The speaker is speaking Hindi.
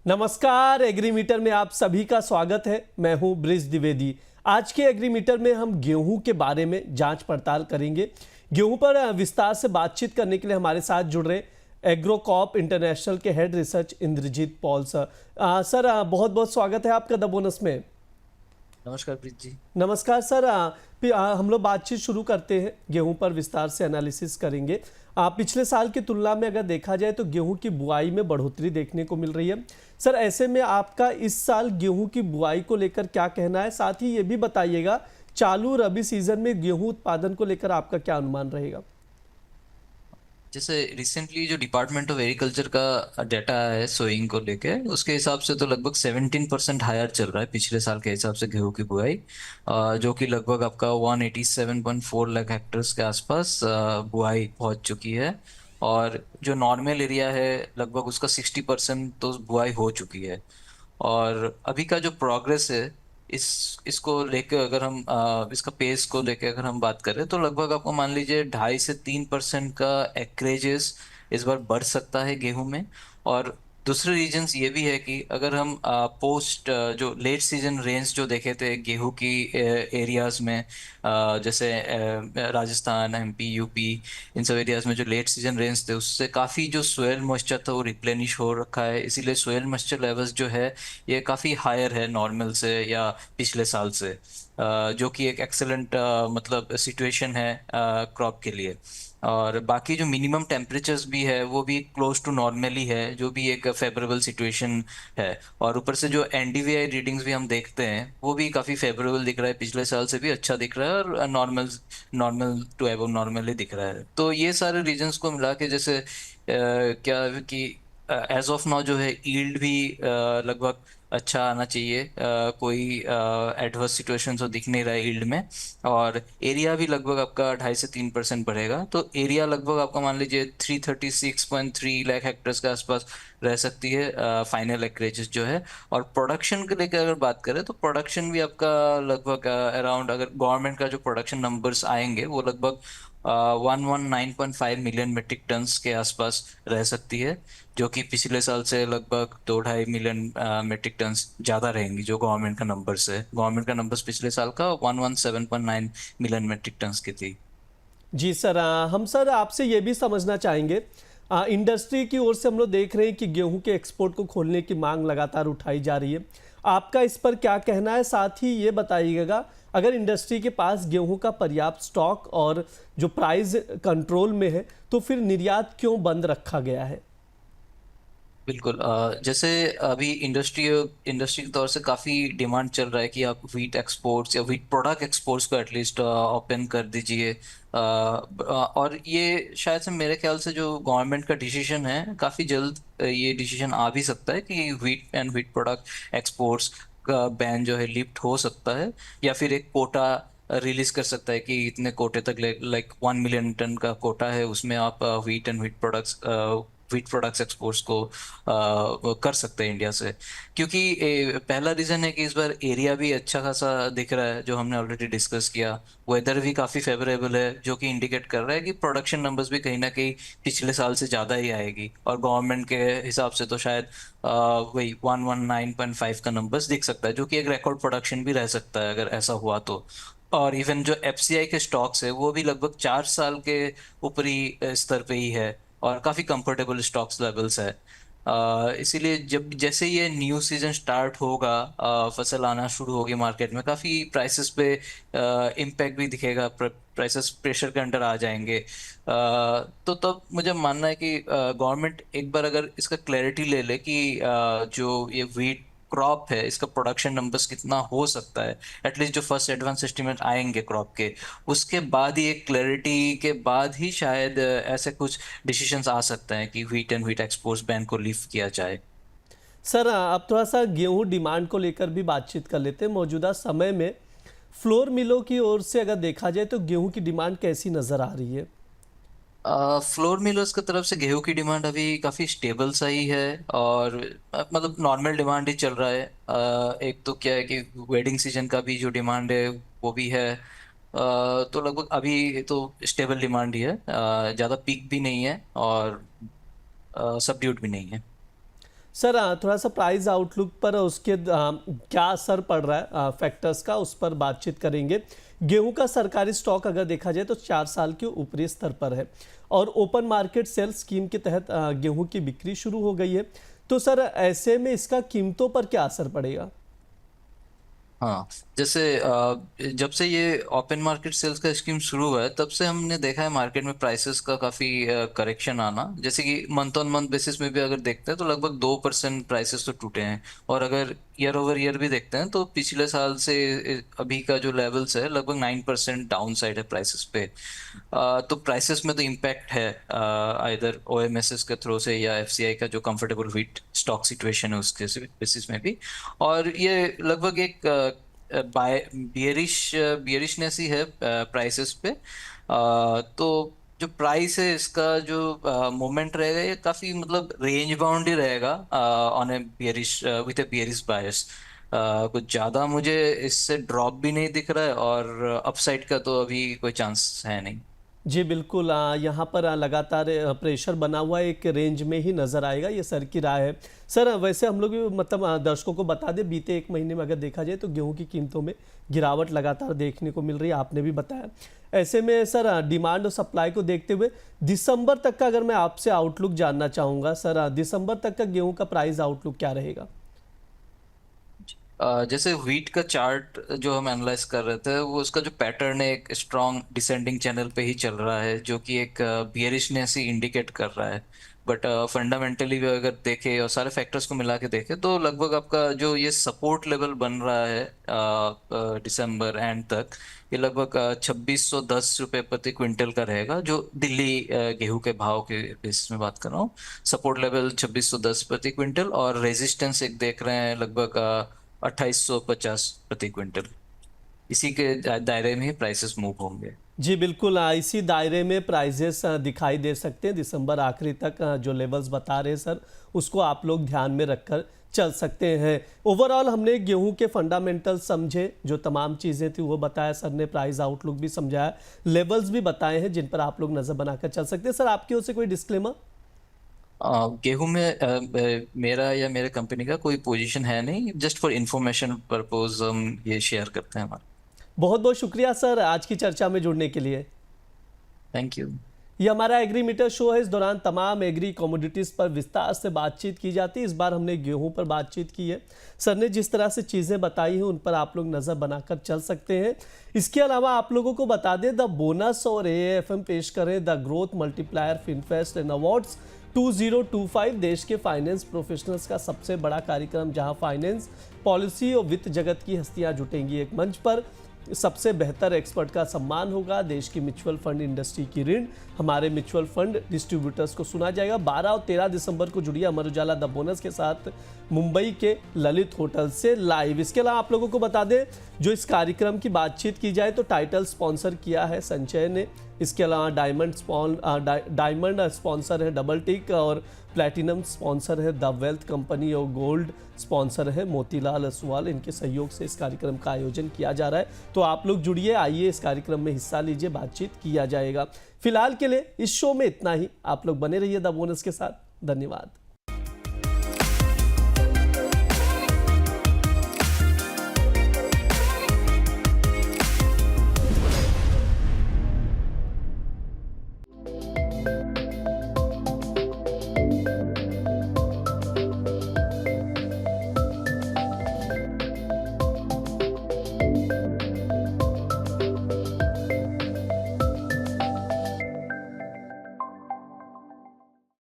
नमस्कार, एग्रीमीटर में आप सभी का स्वागत है। मैं हूं ब्रिज द्विवेदी। आज के एग्रीमीटर में हम गेहूं के बारे में जांच पड़ताल करेंगे। गेहूं पर विस्तार से बातचीत करने के लिए हमारे साथ जुड़ रहे एग्रोकॉप इंटरनेशनल के head research Indrajit Paul sir. Sir, बहुत बहुत स्वागत है आपका द बोनस में। नमस्कार प्रीत जी। नमस्कार सर। हम लोग बातचीत शुरू करते हैं। गेहूं पर विस्तार से एनालिसिस करेंगे। पिछले साल की तुलना में अगर देखा जाए तो गेहूं की बुआई में बढ़ोतरी देखने को मिल रही है। सर, ऐसे में आपका इस साल गेहूं की बुआई को लेकर क्या कहना है? साथ ही ये भी बताइएगा चालू रबी सीजन में गेहूं उत्पादन को लेकर आपका क्या अनुमान रहेगा? जैसे रिसेंटली जो डिपार्टमेंट ऑफ एग्रीकल्चर का डाटा है सोइंग को लेके, उसके हिसाब से तो लगभग 17% हायर चल रहा है पिछले साल के हिसाब से गेहूं की बुआई, जो कि लगभग आपका 187.4 लाख हेक्टर्स के आसपास बुआई पहुंच चुकी है। और जो नॉर्मल एरिया है लगभग उसका 60% तो बुआई हो चुकी है। और अभी का जो प्रोग्रेस है इसको लेके अगर हम इसका पेस को लेके अगर हम बात करें तो लगभग आपको मान लीजिए 2.5 से 3% का एक्रेजेस इस बार बढ़ सकता है गेहूं में। और दूसरे रीजंस ये भी है कि अगर हम पोस्ट जो लेट सीजन रेंज जो देखे थे गेहूं की एरियाज में, जैसे राजस्थान, एमपी, यूपी, इन सब एरियाज में जो लेट सीजन रेंज थे उससे काफ़ी जो सोयल मॉइस्चर था वो रिप्लेनिश हो रखा है। इसीलिए सोयल मॉइस्चर लेवल्स जो है ये काफ़ी हायर है नॉर्मल से या पिछले साल से, जो कि एक एक्सेलेंट मतलब सिचुएशन है क्रॉप के लिए। और बाकी जो मिनिमम टेम्परेचर्स भी है वो भी क्लोज टू नॉर्मली है, जो भी एक फेवरेबल सिचुएशन है। और ऊपर से जो एनडीवीआई रीडिंग्स भी हम देखते हैं वो भी काफ़ी फेवरेबल दिख रहा है, पिछले साल से भी अच्छा दिख रहा है और normal normal to above normal ही दिख रहा है। तो ये सारे रीजंस को मिला के जैसे क्या कि एज ऑफ नाउ जो है ईल्ड भी लगभग अच्छा आना चाहिए, कोई एडवर्स सिचुएशन तो दिख नहीं रहा है ईल्ड में। और एरिया भी लगभग आपका 2.5 से 3% बढ़ेगा, तो एरिया लगभग आपका मान लीजिए 336.3 लाख हेक्टर्स के आसपास रह सकती है फाइनल एक्रेजेस जो है। और प्रोडक्शन को लेकर अगर बात करें तो प्रोडक्शन भी आपका लगभग अराउंड, अगर गवर्नमेंट का जो प्रोडक्शन नंबर्स आएंगे वो लगभग 119.5 मिलियन मेट्रिक टन्स के आसपास रह सकती है, जो कि पिछले साल से लगभग 2.5 मिलियन मेट्रिक टन्स ज़्यादा रहेंगी। जो गवर्नमेंट का नंबर्स है, गवर्नमेंट का नंबर्स पिछले साल का 117.9 मिलियन मेट्रिक टन्स की थी। जी सर, हम सर आपसे ये भी समझना चाहेंगे। इंडस्ट्री की ओर से हम लोग देख रहे हैं कि गेहूं के एक्सपोर्ट को खोलने की मांग लगातार उठाई जा रही है। आपका इस पर क्या कहना है? साथ ही ये बताइएगा, अगर इंडस्ट्री के पास गेहूं का पर्याप्त स्टॉक और जो प्राइस कंट्रोल में है तो फिर निर्यात क्यों बंद रखा गया है? बिल्कुल, जैसे अभी इंडस्ट्री के तौर से काफ़ी डिमांड चल रहा है कि आप व्हीट एक्सपोर्ट्स या व्हीट प्रोडक्ट एक्सपोर्ट्स को एटलीस्ट ओपन कर दीजिए। और ये शायद से मेरे ख्याल से जो गवर्नमेंट का डिसीजन है काफ़ी जल्द ये डिसीजन आ भी सकता है कि wheat and wheat product exports का बैन जो है लिफ्ट हो सकता है, या फिर एक कोटा रिलीज कर सकता है कि इतने कोटे तक, लाइक 1 मिलियन टन का कोटा है, उसमें आप व्हीट प्रोडक्ट्स एक्सपोर्ट्स को कर सकते हैं इंडिया से। क्योंकि पहला रीज़न है कि इस बार एरिया भी अच्छा खासा दिख रहा है, जो हमने ऑलरेडी डिस्कस किया। वेदर भी काफ़ी फेवरेबल है, जो कि इंडिकेट कर रहा है कि प्रोडक्शन नंबर्स भी कहीं ना कहीं पिछले साल से ज़्यादा ही आएगी। और गवर्नमेंट के हिसाब से तो शायद वही 119.5 का नंबर्स दिख सकता है, जो कि एक रिकॉर्ड प्रोडक्शन भी रह सकता है अगर ऐसा हुआ तो। और इवन जो एफसीआई के स्टॉक्स है वो भी लगभग 4 साल के ऊपरी स्तर पे ही है, और काफ़ी कंफर्टेबल स्टॉक्स लेवल्स है। इसीलिए जब जैसे ये न्यू सीजन स्टार्ट होगा, फसल आना शुरू होगी मार्केट में, काफ़ी प्राइसेस पे इम्पैक्ट भी दिखेगा, प्राइसेस प्रेशर के अंडर आ जाएंगे। तो तब मुझे मानना है कि गवर्नमेंट एक बार अगर इसका क्लैरिटी ले ले कि जो ये वीट क्रॉप है इसका प्रोडक्शन नंबर्स कितना हो सकता है, एटलीस्ट जो फर्स्ट एडवांस एस्टिमेट आएंगे क्रॉप के, उसके बाद ही, एक क्लैरिटी के बाद ही शायद ऐसे कुछ डिसीजंस आ सकते हैं कि wheat and wheat exports ban को लिफ्ट किया जाए। सर, अब थोड़ा सा गेहूं डिमांड को लेकर भी बातचीत कर लेते हैं। मौजूदा समय में फ्लोर मिलों की ओर से अगर देखा जाए तो गेहूं की डिमांड कैसी नज़र आ रही है? फ्लोर मिलर्स की तरफ से गेहूं की डिमांड अभी काफ़ी स्टेबल सा ही है, और मतलब नॉर्मल डिमांड ही चल रहा है। एक तो क्या है कि वेडिंग सीजन का भी जो डिमांड है वो भी है। तो लगभग अभी तो स्टेबल डिमांड ही है, ज़्यादा पीक भी नहीं है और सबड्यूट भी नहीं है। सर थोड़ा सा प्राइस आउटलुक पर उसके क्या असर पड़ रहा है फैक्टर्स का, उस पर बातचीत करेंगे। गेहूं का सरकारी स्टॉक अगर देखा जाए तो 4 साल के ऊपरी स्तर पर है और ओपन मार्केट सेल स्कीम के तहत गेहूं की बिक्री शुरू हो गई है। तो सर ऐसे में इसका कीमतों पर क्या असर पड़ेगा? हाँ, जैसे जब से ये ओपन मार्केट सेल्स का स्कीम शुरू हुआ है तब से हमने देखा है मार्केट में प्राइसेस का काफी करेक्शन आना। जैसे कि मंथ ऑन मंथ बेसिस में भी अगर देखते हैं तो लगभग 2% प्राइसेस तो टूटे हैं। और अगर ईयर ओवर ईयर भी देखते हैं तो पिछले साल से अभी का जो लेवल्स है लगभग 9% डाउन साइड है प्राइसेस पे। तो प्राइसेस में तो इम्पैक्ट है आइदर ओएमएसएस के थ्रू से या एफसीआई का जो कंफर्टेबल व्हीट स्टॉक सिचुएशन है उसके बेसिस में भी। और ये लगभग एक बियरिशनेस ही है प्राइसेस पे। तो जो प्राइस है इसका जो मोमेंट रहेगा ये काफी मतलब रेंज बाउंड ही रहेगा on a bearish with a bearish bias. कुछ ज्यादा मुझे इससे ड्रॉप भी नहीं दिख रहा है और अपसाइड का तो अभी कोई चांस है नहीं। जी बिल्कुल, यहाँ पर लगातार प्रेशर बना हुआ है, एक रेंज में ही नज़र आएगा, ये सर की राय है। सर वैसे हम लोग भी मतलब दर्शकों को बता दें, बीते एक महीने में अगर देखा जाए तो गेहूं की कीमतों में गिरावट लगातार देखने को मिल रही है, आपने भी बताया। ऐसे में सर डिमांड और सप्लाई को देखते हुए दिसंबर तक का अगर मैं आपसे आउटलुक जानना चाहूँगा सर, दिसंबर तक का गेहूँ का प्राइस आउटलुक क्या रहेगा? जैसे व्हीट का चार्ट जो हम एनालाइज कर रहे थे वो उसका जो पैटर्न है एक स्ट्रॉन्ग डिसेंडिंग चैनल पे ही चल रहा है जो कि एक बियरिशनेस ही इंडिकेट कर रहा है। बट फंडामेंटली भी अगर देखें और सारे फैक्टर्स को मिला के देखें तो लगभग आपका जो ये सपोर्ट लेवल बन रहा है दिसंबर एंड तक ये लगभग 2610 रुपये प्रति क्विंटल का रहेगा। जो दिल्ली गेहूं के भाव के बेसिस में बात कर रहा हूँ, सपोर्ट लेवल 2610 प्रति क्विंटल और रेजिस्टेंस एक देख रहे हैं लगभग 2850 प्रति क्विंटल। इसी के दायरे में ही प्राइसेस मूव होंगे। जी बिल्कुल, इसी दायरे में प्राइजेस दिखाई दे सकते हैं दिसंबर आखिरी तक। जो लेवल्स बता रहे हैं सर, उसको आप लोग ध्यान में रखकर चल सकते हैं। ओवरऑल हमने गेहूं के फंडामेंटल समझे, जो तमाम चीज़ें थी वो बताया सर ने, प्राइस आउटलुक भी समझाया, लेवल्स भी बताए हैं जिन पर आप लोग नज़र बनाकर चल सकते हैं। सर आपकी ओर से कोई डिस्क्लेमर? गेहूं में मेरा या मेरे कंपनी का कोई पोजीशन है नहीं, जस्ट फॉर इंफॉर्मेशन पर्पज हम ये शेयर करते हैं हमारा। बहुत बहुत शुक्रिया सर आज की चर्चा में जुड़ने के लिए। Thank you. ये हमारा एग्री मीटर शो है, इस दौरान तमाम एग्री कमोडिटीज़ पर विस्तार से बातचीत की जाती है। इस बार हमने गेहूं पर बातचीत की है। सर ने जिस तरह से चीज़ें बताई हैं उन पर आप लोग नज़र बनाकर चल सकते हैं। इसके अलावा आप लोगों को बता दें, द बोनस और AAFM पेश करें the growth multiplier Finfest and awards 2025 देश के फाइनेंस प्रोफेशनल्स का सबसे बड़ा कार्यक्रम, जहां फाइनेंस, पॉलिसी और वित्त जगत की हस्तियां जुटेंगी एक मंच पर। सबसे बेहतर एक्सपर्ट का सम्मान होगा। देश की म्यूचुअल फंड इंडस्ट्री की ऋण हमारे म्यूचुअल फंड डिस्ट्रीब्यूटर्स को सुना जाएगा। 12 और 13 दिसंबर को जुड़िए अमर उजाला द बोनस के साथ मुंबई के ललित होटल से लाइव। इसके अलावा आप लोगों को बता दें, जो इस कार्यक्रम की बातचीत की जाए तो टाइटल स्पॉन्सर किया है संचय ने। इसके अलावा डायमंड स्पॉन्सर है डबल टिक और प्लैटिनम स्पॉन्सर है द वेल्थ कंपनी और गोल्ड स्पॉन्सर है मोतीलाल असवाल। इनके सहयोग से इस कार्यक्रम का आयोजन किया जा रहा है। तो आप लोग जुड़िए, आइए इस कार्यक्रम में हिस्सा लीजिए, बातचीत किया जाएगा। फिलहाल के लिए इस शो में इतना ही। आप लोग बने रहिए द बोनस के साथ। धन्यवाद।